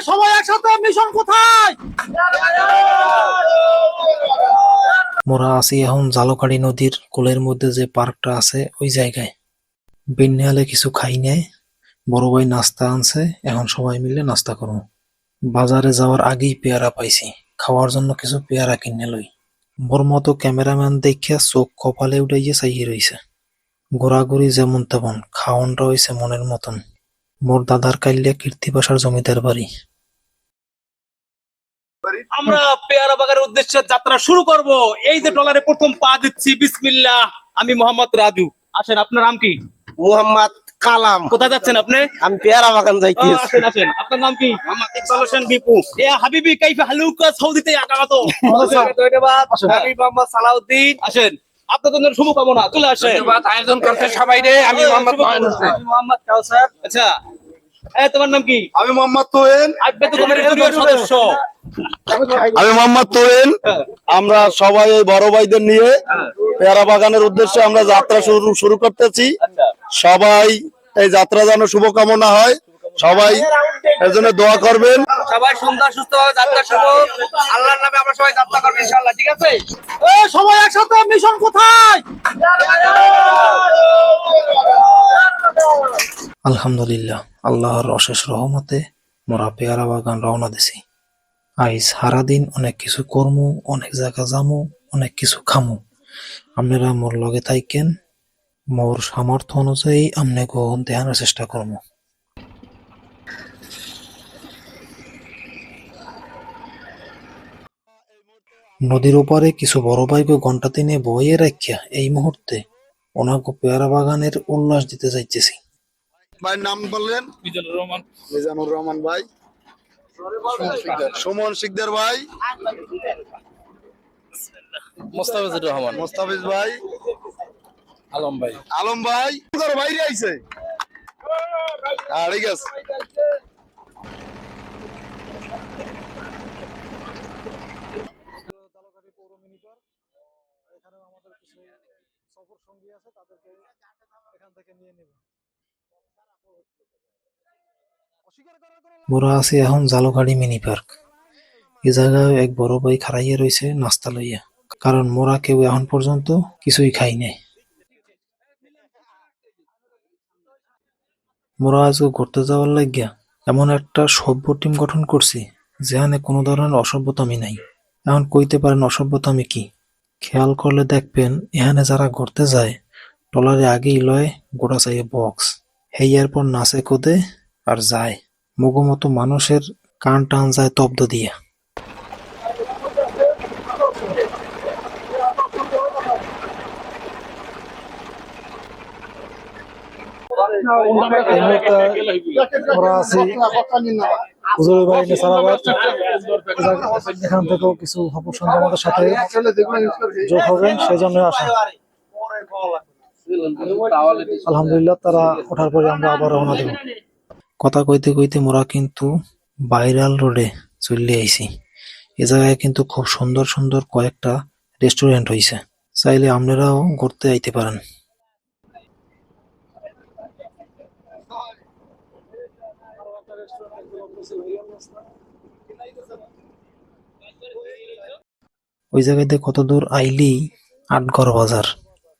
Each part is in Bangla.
সবাই একসাথে, মিশন কোথায়? মোরা আছি এখন জালকাড়ি নদীর কোলের মধ্যে যে পার্কটা আছে ওই জায়গায়। বিন্যালে কিছু খাই নাই, বড় ভাই নাস্তা আনছে, এখন সবাই মিলে নাস্তা করবো। বাজারে যাওয়ার আগেই পেয়ারা পাইছি, খাওয়ার জন্য কিছু পেয়ারা কিনে লই। মোর মতো ক্যামেরাম্যান দেখিয়া চোখ কপালে উঠাইয়া চাইয়ে রইছে। ঘোরাঘুরি যেমন তেমন, খাওয়ানটা হইছে মনের মতন। মোর দাদার কাইল্যা কীর্তিবাসার জমিদার বাড়ি। আমরা পেয়ারা বাগানের উদ্দেশ্যে যাত্রা শুরু করব। এই যে ট্রলারে প্রথম পা দিচ্ছি, বিসমিল্লাহ। আমি মোহাম্মদ রাজু। আসেন, আপনার নাম কি? মোহাম্মদ কালাম। কোথায় যাচ্ছেন আপনি? আমি পেয়ারা বাগান যাইতেছি। আসেন আসেন, আপনার নাম কি? মোহাম্মদ ইকবাল হোসেন বিপু। ইয়া হাবিবি, কাইফা হালুকা সৌদিতে আকামাতো। ধন্যবাদ। আসেন। আমি মোহাম্মদ সালাউদ্দিন। আসেন, আপনাদের জন্য শুভকামনা। চলে আসেন। ধন্যবাদ আয়োজন করতে সবাই রে। আমি মোহাম্মদ নয়ন হোসেন। আমি মোহাম্মদ কাউসার। আচ্ছা, তোমার নাম কি? আমি মোহাম্মদ তোয়েন। আব্বাতু কমিটির প্রিয় সদস্য। আমি মোহাম্মদ তোয়েন। আমরা সবাই এই বড় ভাইদের নিয়ে পেয়ারা বাগানের উদ্দেশ্যে আমরা যাত্রা শুরু করতেছি। সবাই এই যাত্রা যেন শুভকামনা হয়, সবাই এর জন্য দোয়া করবেন। সবাই সুন্দর সুস্থভাবে যাত্রা শুভ। আল্লাহর নামে আমরা সবাই যাত্রা করব ইনশাআল্লাহ। ঠিক আছে? সবাই একসাথে, মিশন কোথায়? আলহামদুলিল্লাহ, আল্লাহর অশেষ রহমতে মোরা পেয়ারা বাগান রওনা দিছি। আইজ সারাদিন অনেক কিছু করমু, অনেক জায়গা যামু, অনেক কিছু খামু। আপনারা মোর লগে থাইকেন, মোর সামর্থ্য অনুযায়ী আমনেগো দেখানোর চেষ্টা করমু। নদীর ওপারে কিছু বড় ভাইকে ঘন্টা দিনে বইয়ে রাখিয়া এই মুহূর্তে ওনাকে পেয়ারা বাগানের উল্লাস দিতে যাইতেছি। ভাইয়ের নাম বললেন? মিজানুর রহমান। মিজানুর রহমান ভাই। সুমন শিকদার ভাই। মোস্তাফিজুর রহমান। মোস্তাফিজ ভাই। আলম ভাই। আলম ভাই বাইরে আইছে। ঠিক আছে। মোরা আছি এখন জালকাড়ি মিনি পার্ক। এই জায়গায় এক বড় ভাই খাড়াইয়া রয়েছে নাস্তা লইয়া, কারণ মোরা কেউ এখন পর্যন্ত কিছুই খাই নাই। মোরা আজকে ঘুরতে যাওয়ার লাগিয়া এমন একটা সভ্য টিম গঠন করছি যেখানে কোনো ধরনের অসভ্যতামি নাই। এখন কইতে পারেন অসভ্যতামি কি? খেয়াল করলে দেখবেন এখানে যারা ঘুরতে যায় ট্রলারে আগেই লয় গোটা চাইয়ে বক্স, হেইয়ার পর নাচে কোদে আর যায়। মগো মতো মানুষের কান টান যায় তব্দ দিয়া। আমরা আছি হুজুরের বাড়ি নেসারাবাদ। এখান থেকেও কিছু অপসংখ্য আমাদের সাথে যোগ হবেন, সেই জন্য আসা। আলহামদুলিল্লাহ, তারা ওঠার পরে আমরা আবার রওনা দেব। কথা কইতে কইতে মোরা কিন্তু ভাইরাল রোডে চলে আইছি। এ জায়গায় কিন্তু খুব সুন্দর সুন্দর কয়েকটা রেস্টুরেন্ট হইছে, চাইলে আপনারাও ঘুরতে আইতে পারেন। ওই জায়গাতে কত দূর আইলেই আটঘর বাজার।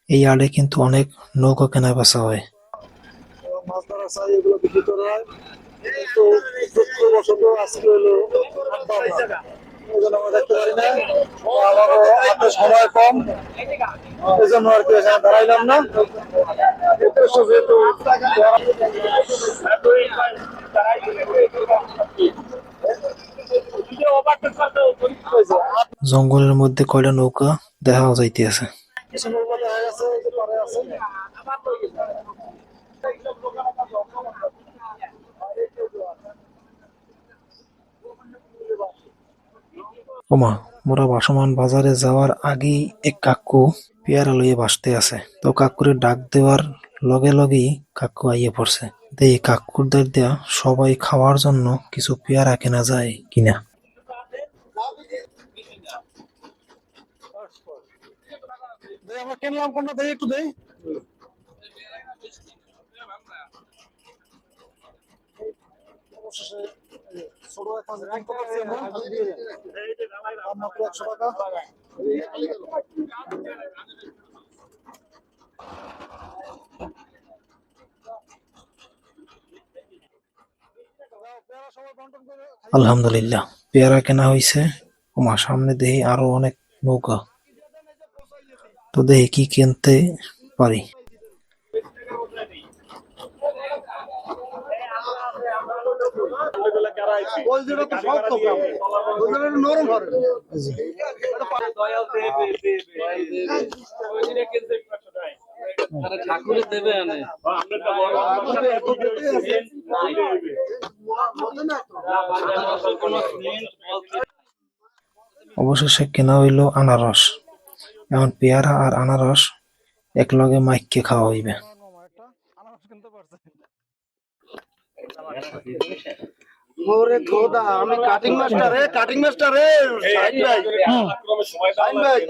এই আড়ে কিন্তু অনেক নৌকা কেনা বেচা হয়। মাছ ধরা চাই, এগুলো বিক্রি করা হয়, কিন্তু দুঃখবশত আজকে হলো এই জন্য আমরা দেখতে পারি না। আমারও হাতে সময় কম, এই জন্য আর কি এখানে দাঁড়াইলাম না। উদ্দেশ্য যেহেতু জঙ্গলের মধ্যে কয়টা নৌকা দেখা যাইতেছে। কিছু নৌকা দেখা গেছে যে পারে আছে। ওমা, মোরা ভাসমান বাজারে যাওয়ার আগেই এক কাকু পেয়ারা লইয়ে বাসতে আছে। তো কাকুরে ডাক দেওয়ার লগে লগেই কাকু আইয়ে পড়ছে। এই কাকুরদের দেয়া সবাই খাওয়ার জন্য কিছু পেয়ারা কেনা যায় কিনা। আমরা কিনলাম কোনটা, দেই একটু দেই। অবশেষে ছোট এখন কিনতে পারছি আমরা দাম মাত্র 100 টাকা। পেয়ারা সবাই বন্টন করে আলহামদুলিল্লাহ পেয়ারা কেনা হয়েছে। ওমা সামনে দেখি আরো অনেক নৌকা, তো দেখি কি কিনতে পারি। ওই যেটা তো সব তো কাম ওই যেটা নরম হয়। ঠাকুরের দেবে আনে অবশেষে কেনা হইল আনারস। এখন পেয়ারা আর আনারস একলগে মাইকে খাওয়া হইবে। একটা আনারস কিনতে পারছে। ওরে খোদা, আমি কাটিং মাস্টার রে, কাটিং মাস্টার রে, শাহিন ভাই। শাহিন ভাই।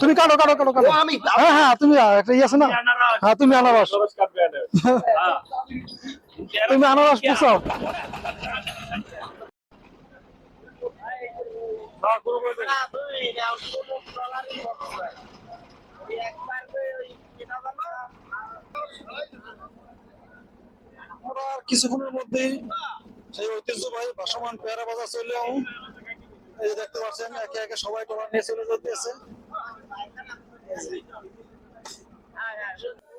তুমি কাটো কাটো কাটো কাটো। আমি হ্যাঁ হ্যাঁ তুমি একটা ইয়ে আছে না, হ্যাঁ তুমি আনারস, তুমি আনারস পুষাও। আমরা কিছুক্ষণের মধ্যেই সেই ঐতিহ্যবাহী ভাসমান পেয়ারা বাজার চলে যাবো। এই যে দেখতে পাচ্ছেন একে একে সবাই টলার নিয়ে চলে যেতেছে।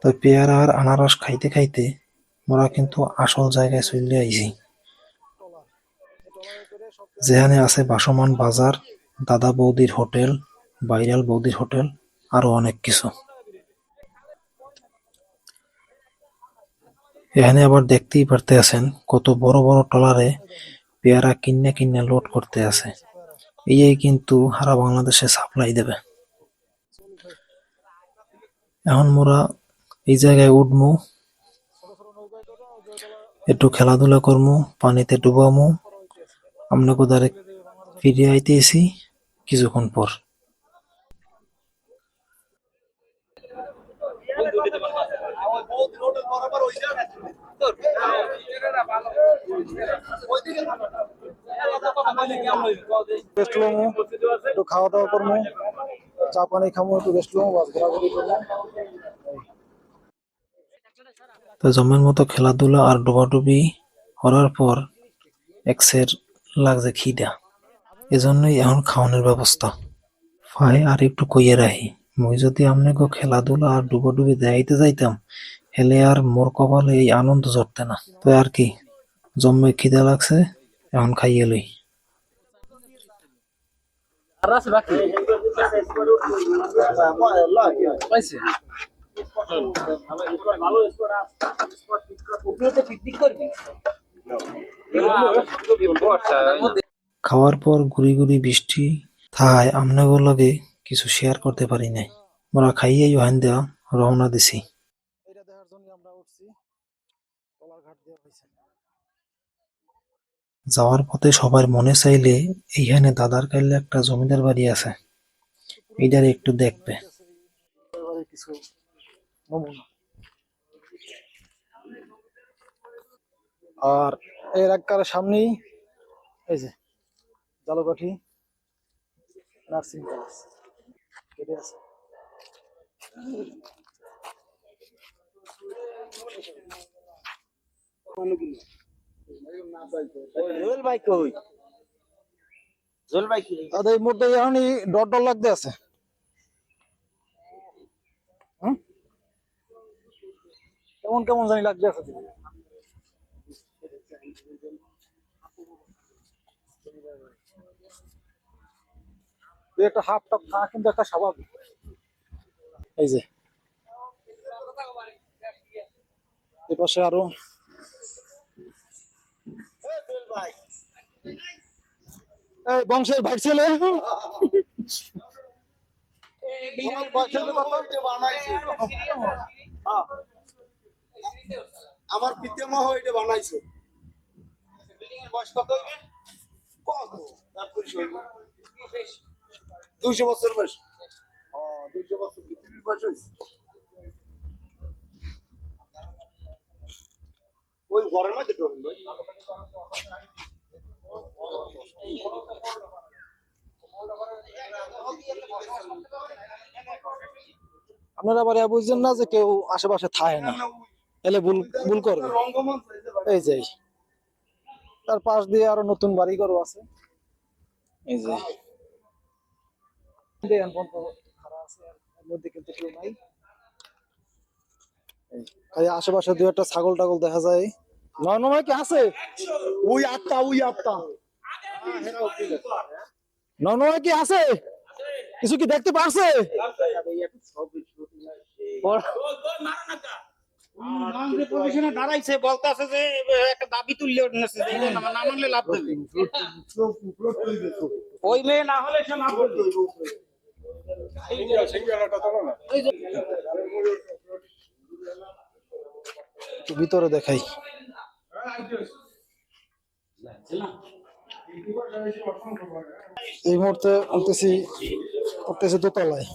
তো পেয়ারা আর আনারস খাইতে খাইতে মোরা কিন্তু আসল জায়গায় চলে আইছি, যেখানে আছে ভাসমান বাজার, দাদা বৌদির হোটেল, ভাইরাল বৌদির হোটেল, আরো অনেক কিছু। এখানে আবার দেখতেই পারতে আছেন কত বড় বড় ট্রলারে পেয়ারা কিন্নে কিন্নে লোড করতে আছে। এই কিন্তু সারা বাংলাদেশে সাপ্লাই দেবে। এখন মোরা এই জায়গায় উঠমু, একটু খেলাধুলা করমু, পানিতে ডুবামু, আপনাকে দ্বারে ফিরে আইতেছি কিছুক্ষণ পর। রেস্ট লমু, একটু খাওয়া দাওয়া করবো, চা পানি খামু, একটু রেস্ট লমু, বাস ঘোরাঘুরি করবো। তো জমের মতো খেলাধুলা আর ডুবাডুবি করার পর এক্সের লাগছে খিদা, এজন্যই এখন খাওয়ানোর ব্যবস্থা। ফাই আর একটু কইয়ে রাখি, মুই যদি আপনাকে খেলাধুলা আর ডুবাডুবি দেখাইতে যাইতাম হেলে আর মোর কপালে এই আনন্দ জড়তে না। তো আর কি, জম্মে খিদা লাগছে, এখন খাইয়ে লই। খাওয়ার পর গুড়ি গুড়ি বৃষ্টি থায় আমনাগো লগে কিছু শেয়ার করতে পারি নাই। মোরা খাইয়েই ওহান দেওয়া রওনা দিছি। এটা দেখার জন্য আমরা উঠছি, টলার ঘাট দেওয়া হয়েছে। যাওয়ার পথে সবার মনে চাইলে এইখানে দাদার কাইলে একটা জমিদার বাড়ি আছে, এইটার একটু দেখবে। এবারে কিছু নমুনা। আর এর একবারে সামনেই এই যে জালকাঠি নার্সিং কলেজ কেটে আছে। দাদা এই মুহূর্তে এখনই ডট ডট লাগতে আছে। কেমন কেমন জানি লাগতে আছে। একটা হাফ টপ খা কিন্তু একটা স্বাভাবিক। এই যে এপাশে আরো এই বংশের ভাই ছেলে আমার পিতামহ এটা বানাইছে। বয়স কত হইবে? কত? 200 বছর বয়স। 200 বছর পৃথিবীর বয়স হইছে। আপনারা আবার বুঝছেন না যে কেউ আশেপাশে থাকে না, এলে ভুল ভুল করবে। এই যে তার পাশ দিয়ে আরো নতুন বাড়ি ঘর আছে, এই যে দেখেন বন্ধ খারাপ আছে, এর মধ্যে কিন্তু কেউ নাই। এই আশেপাশে দু একটা ছাগল টাগল দেখা যায়। নয় কি আছে? ওই আটটা নয় কি আছে? কিছু কি দেখতে পারছে? দাঁড়াইছে বলতেছে যে একটা দাবি তুললে না মানলে লাভ দেবে। ওই মেয়ে না হলে সে লাভ দেবে। একটু ভিতরে দেখাই। এই মুহূর্তে উঠতেছি দোতলায়।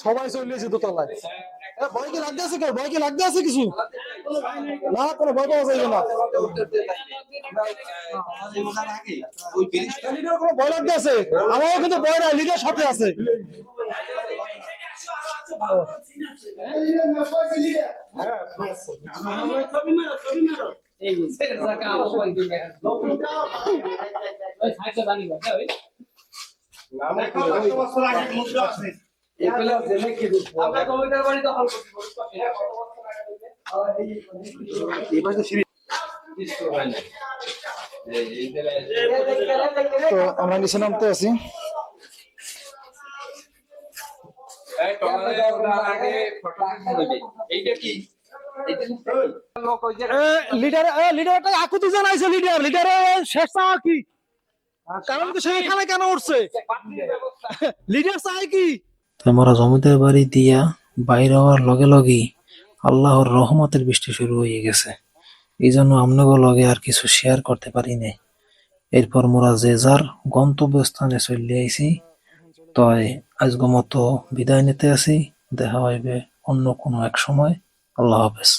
সবাই চলে এসেছে দোতলায়। ভয় কি লাগতে আছে? ভয় কি লাগতে আছে কিছু? না, কোনো ভয় পাওয়া যাবে না। কোনো ভয় লাগতে আছে? আমারও কিন্তু ভয় নাই, লিডার সাথে আছে। আমরা কবিতার বাড়ি দখল তো আমরা নিচে নামতে আছি। লিডার একটা আকুতি জানাইছে। লিডারের শেষ চাওয়া কি? কারণ তো সেখানে কেন উঠছে? লিডার চাই কি? তো আমরা জমিদার বাড়ি দিয়া বাইর হওয়ার লগে লগেই আল্লাহর রহমতের বৃষ্টি শুরু হয়ে গেছে। এই জন্য আমনগো লগে আর কিছু শেয়ার করতে পারি নাই। এরপর মোরা যে যার গন্তব্যস্থানে চলে আইছি। তাই আজগো মতো বিদায় নিতে আছি। দেখা হইবে অন্য কোনো এক সময়। আল্লাহ হাফেজ।